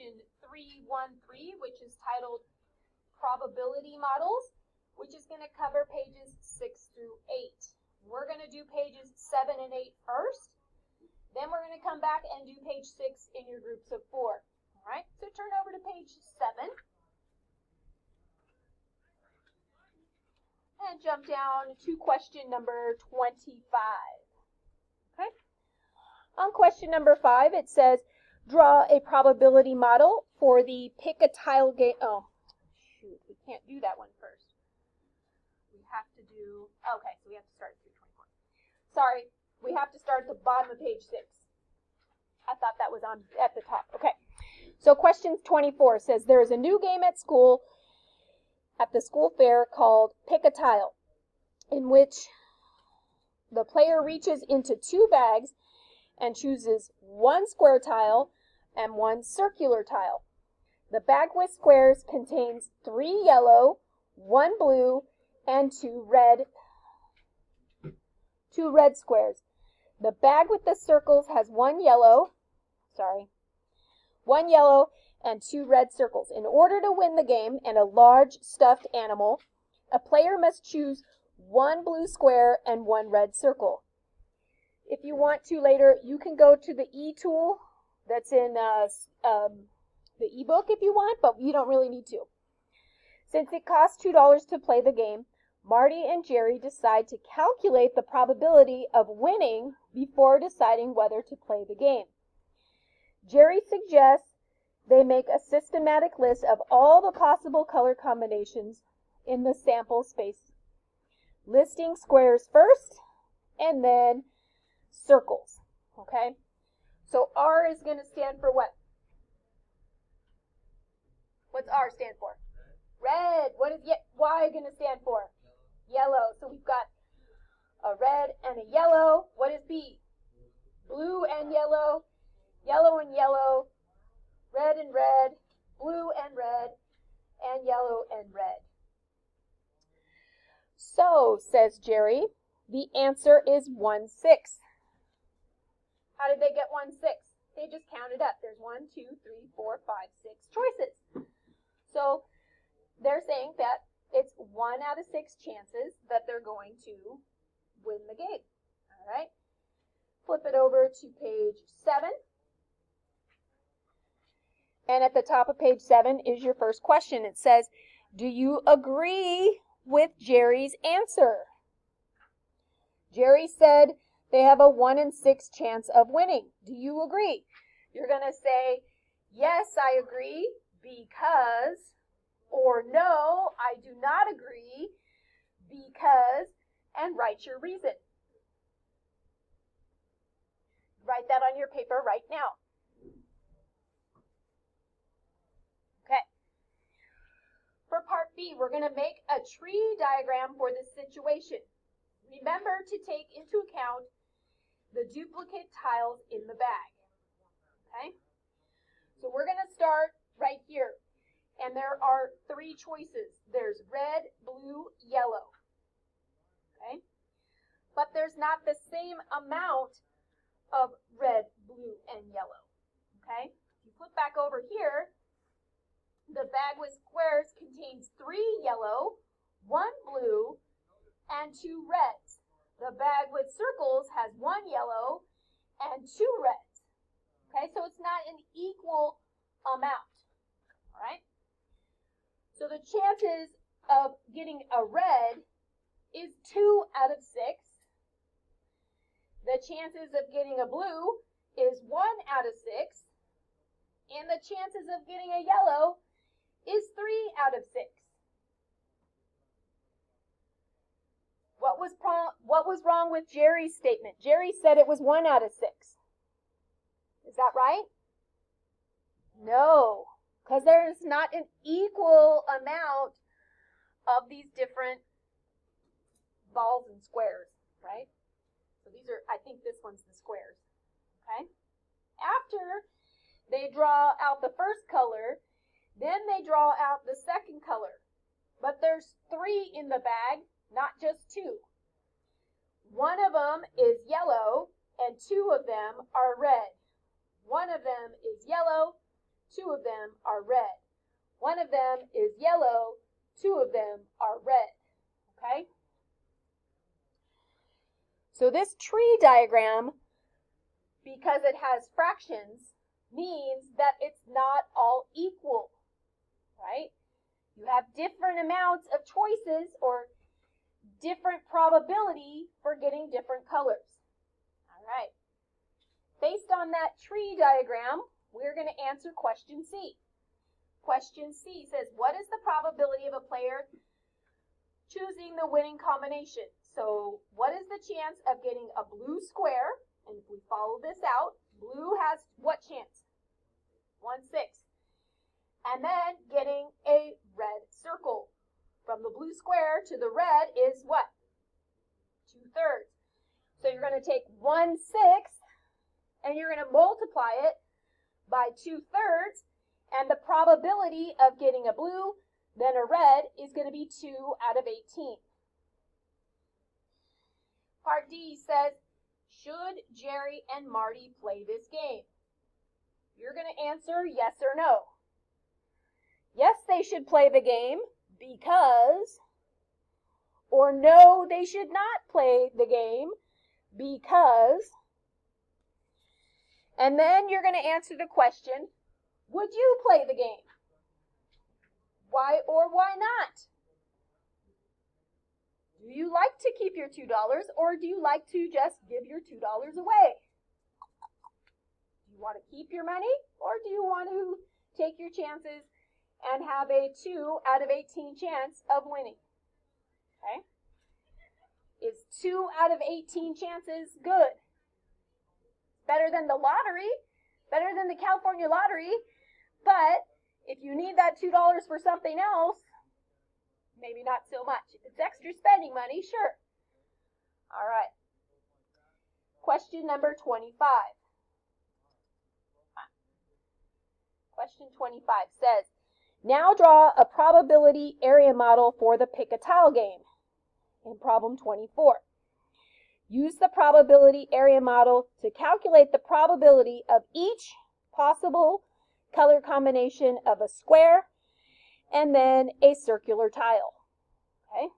section 313, which is titled Probability Models, which is going to cover pages 6 through 8. We're going to do pages 7 and 8 first. Then we're going to come back and do page 6 in your groups of 4. All right, so turn over to page 7. And jump down to question number 25. Okay. On question number 5, it says, draw a probability model for the pick a tile game. Oh, shoot, we can't do that one first. We have to do, okay, so we have to start at 324. Sorry, we have to start at the bottom of page 6. I thought that was on at the top. Okay, so question 24 says, there is a new game at school, at the school fair called Pick a Tile, in which the player reaches into 2 bags and chooses 1 square tile and 1 circular tile. The bag with squares contains 3 yellow, 1 blue, and 2 red squares. The bag with the circles has 1 yellow and 2 red circles. In order to win the game and a large stuffed animal, a player must choose 1 blue square and 1 red circle. If you want to later, you can go to the e-tool that's in the ebook if you want, but you don't really need to. Since it costs $2 to play the game, Marty and Jerry decide to calculate the probability of winning before deciding whether to play the game. Jerry suggests they make a systematic list of all the possible color combinations in the sample space, listing squares first and then circles. Okay? So R is going to stand for what? What's R stand for? Red. What is Y going to stand for? Yellow. So we've got a red and a yellow. What is B? Blue and yellow, yellow and yellow, red and red, blue and red, and yellow and red. So, says Jerry, the answer is 1/6. How did they get 1/6? They just counted up. There's 1, 2, 3, 4, 5, 6 choices. So they're saying that it's 1 out of 6 chances that they're going to win the game. All right. Flip it over to page 7. And at the top of page 7 is your first question. It says, do you agree with Jerry's answer? Jerry said they have a 1 in 6 chance of winning. Do you agree? You're going to say, yes, I agree, because, or no, I do not agree, because, and write your reason. Write that on your paper right now. Okay. For part B, we're going to make a tree diagram for this situation. Remember to take into account the duplicate tiles in the bag. Okay? So we're going to start right here. And there are 3 choices. There's red, blue, yellow. Okay? But there's not the same amount of red, blue, and yellow. Okay? If you flip back over here, the bag with squares contains 3 yellow, 1 blue, and 2 reds. The bag with circles has 1 yellow and 2 reds. Okay, so it's not an equal amount. All right? So the chances of getting a red is 2 out of 6. The chances of getting a blue is 1 out of 6. And the chances of getting a yellow is 3 out of 6. What was wrong with Jerry's statement? Jerry said it was 1 out of 6. Is that right? No, because there's not an equal amount of these different balls and squares, right? So these are, I think this one's the squares, okay? After they draw out the first color, then they draw out the second color. But there's 3 in the bag, not just 2. One of them is yellow, and 2 of them are red. One of them is yellow, 2 of them are red. 1 of them is yellow, 2 of them are red, okay? So this tree diagram, because it has fractions, means that it's not all equal, right? You have different amounts of choices or different probability for getting different colors. All right. Based on that tree diagram, we're going to answer question C. Question C says, what is the probability of a player choosing the winning combination? So what is the chance of getting a blue square? And if we follow this out, blue has what chance? 1/6. And then getting a red circle. From the blue square to the red is what? 2/3. So you're going to take 1/6 and you're going to multiply it by 2/3, and the probability of getting a blue, then a red, is going to be 2 out of 18. Part D says, should Jerry and Marty play this game? You're going to answer yes or no. Yes, they should play the game because, or no, they should not play the game because, and then you're going to answer the question, would you play the game? Why or why not? Do you like to keep your $2 or do you like to just give your $2 away? Do you want to keep your money or do you want to take your chances and have a 2 out of 18 chance of winning? Okay? Is 2 out of 18 chances good? Better than the lottery, better than the California lottery, but if you need that $2 for something else, maybe not so much. If it's extra spending money, sure. All right. Question number 25. Question 25 says, now draw a probability area model for the pick a tile game in problem 24. Use the probability area model to calculate the probability of each possible color combination of a square and then a circular tile. Okay?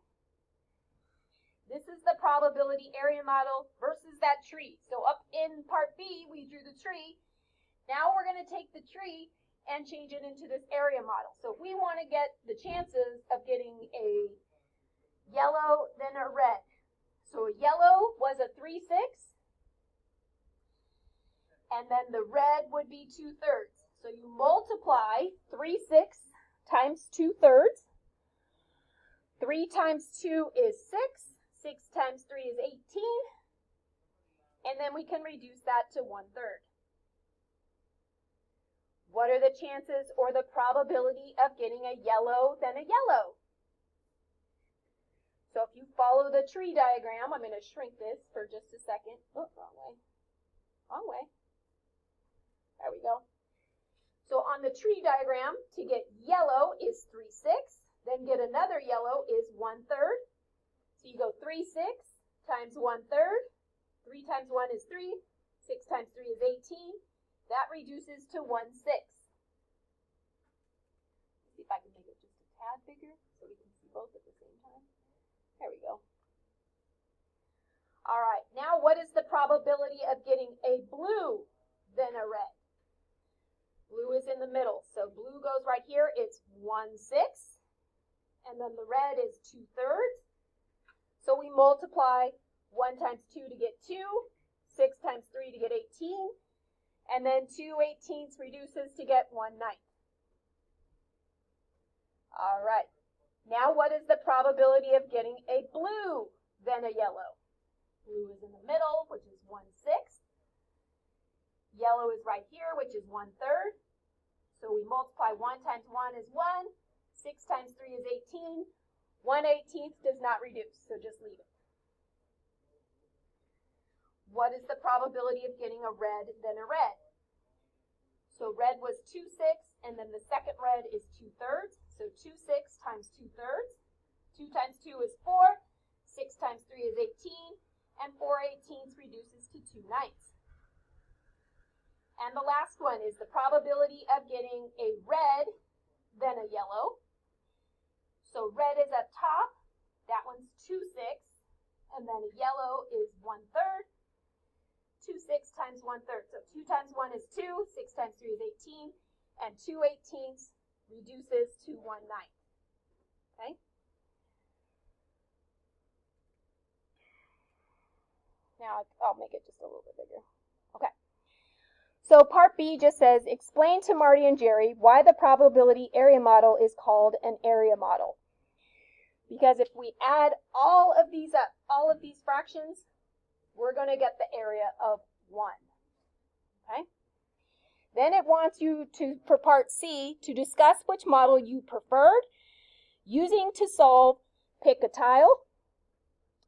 This is the probability area model versus that tree. So up in part B, we drew the tree. Now we're going to take the tree and change it into this area model. So if we want to get the chances of getting a yellow, then a red. So a yellow was a 3/6, and then the red would be 2/3. So you multiply 3/6 times 2/3. 3 times 2 is 6. 6 times 3 is 18. And then we can reduce that to 1/3. What are the chances or the probability of getting a yellow, then a yellow? So if you follow the tree diagram, I'm going to shrink this for just a second. Oh, wrong way. Wrong way. There we go. So on the tree diagram, to get yellow is 3/6. Then get another yellow is 1/3. So you go 3/6 times 1/3. 3 times 1 is 3. 6 times 3 is 18. That reduces to 1/6. Let's see if I can make it just a tad bigger so we can see both at the same time. There we go. All right, now what is the probability of getting a blue, then a red? Blue is in the middle, so blue goes right here. It's 1/6, and then the red is 2/3. So we multiply 1 times 2 to get 2, 6 times 3 to get 18, and then 2/18 reduces to get 1/9. All right. Now what is the probability of getting a blue, then a yellow? Blue is in the middle, which is 1/6. Yellow is right here, which is 1/3. So we multiply 1 times 1 is 1. 6 times 3 is 18. 1/18 does not reduce, so just leave it. What is the probability of getting a red, then a red? So red was 2/6, and then the second red is 2/3. So 2/6 times 2/3. 2 times 2 is 4. 6 times 3 is 18. And 4/18 reduces to 2/9. And the last one is the probability of getting a red then a yellow. So red is up top, that one's 2/6, and then a yellow is 1/3. 2/6 times 1/3. So 2 times 1 is 2, 6 times 3 is 18, and 2/18 reduces to 1/9. Okay? Now I'll make it just a little bit bigger. Okay. So part B just says, explain to Marty and Jerry why the probability area model is called an area model. Because if we add all of these up, all of these fractions, we're going to get the area of 1. Okay? Then it wants you to, for part C, to discuss which model you preferred, using to solve pick a tile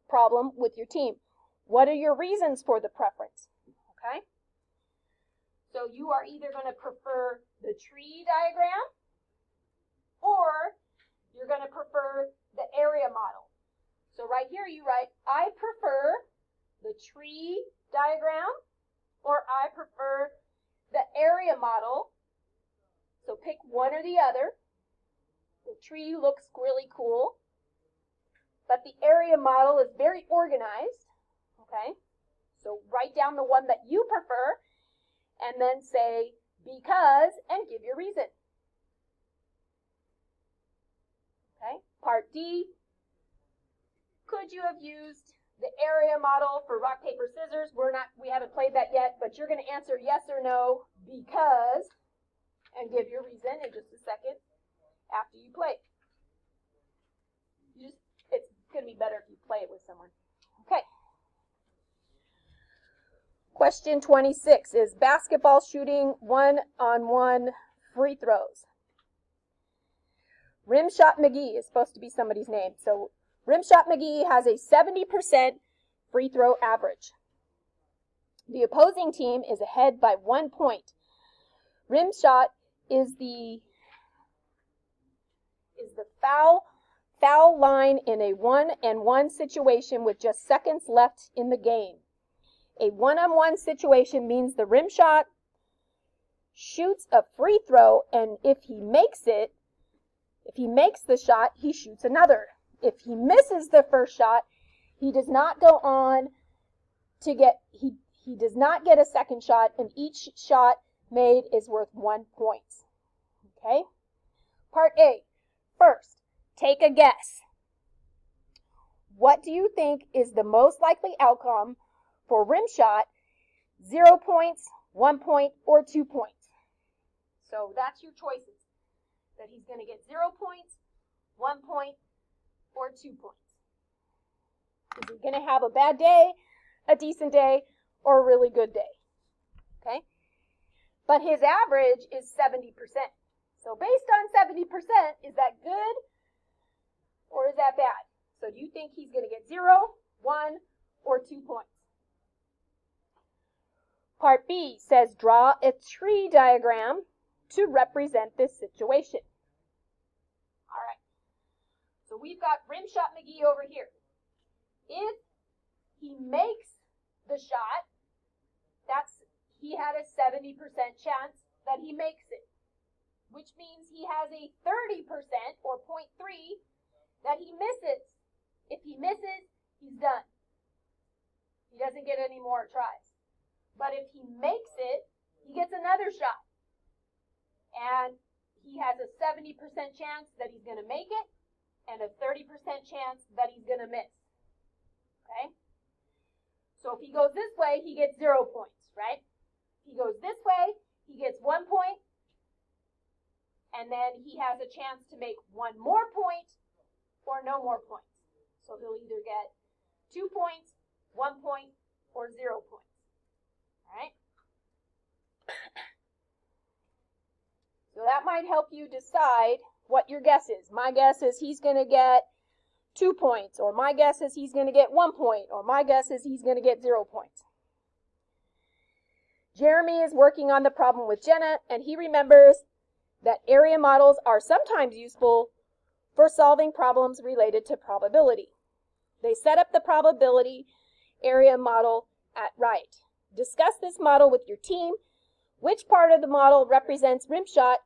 problem with your team. What are your reasons for the preference? Okay? So you are either going to prefer the tree diagram, or you're going to prefer the area model. So right here you write, I prefer the tree diagram, or I prefer the area model. So pick one or the other. The tree looks really cool, but the area model is very organized. Okay? So write down the one that you prefer, and then say, because, and give your reason. Okay? Part D, could you have used the area model for rock, paper, scissors? We haven't played that yet, but you're going to answer yes or no, because, and give your reason in just a second after you play. It's going to be better if you play it with someone. Okay. Question 26 is basketball shooting 1-on-1 free throws. Rimshot McGee is supposed to be somebody's name. So Rimshot McGee has a 70% free throw average. The opposing team is ahead by 1 point. Rimshot is the foul line in a 1-on-1 situation with just seconds left in the game. A 1-on-1 situation means the rim shot shoots a free throw, and if he makes the shot, he shoots another. If he misses the first shot, he does not go on to get, he does not get a second shot, and each shot made is worth 1 point. Okay? Part A. First, take a guess. What do you think is the most likely outcome for rim shot? 0 points, 1 point, or 2 points? So that's your choices. That he's going to get 0 points, 1 point, or 2 points. Is he going to have a bad day, a decent day, or a really good day? Okay? But his average is 70%. So based on 70%, is that good or is that bad? So do you think he's going to get 0, 1, or 2 points? Part B says draw a tree diagram to represent this situation. All right. So we've got Rimshot McGee over here. If he makes the shot, he had a 70% chance that he makes it, which means he has a 30% or 0.3 that he misses. If he misses, he's done. He doesn't get any more tries. But if he makes it, he gets another shot. And he has a 70% chance that he's going to make it and a 30% chance that he's going to miss. Okay? So if he goes this way, he gets 0 points, right? If he goes this way, he gets 1 point. And then he has a chance to make 1 more point or no more points. So he'll either get 2 points, 1 point, or 0 points. All right? So that might help you decide what your guess is. My guess is he's going to get 2 points, or my guess is he's going to get 1 point, or my guess is he's going to get 0 points. Jeremy is working on the problem with Jenna, and he remembers that area models are sometimes useful for solving problems related to probability. They set up the probability area model at right. Discuss this model with your team. Which part of the model represents rim shot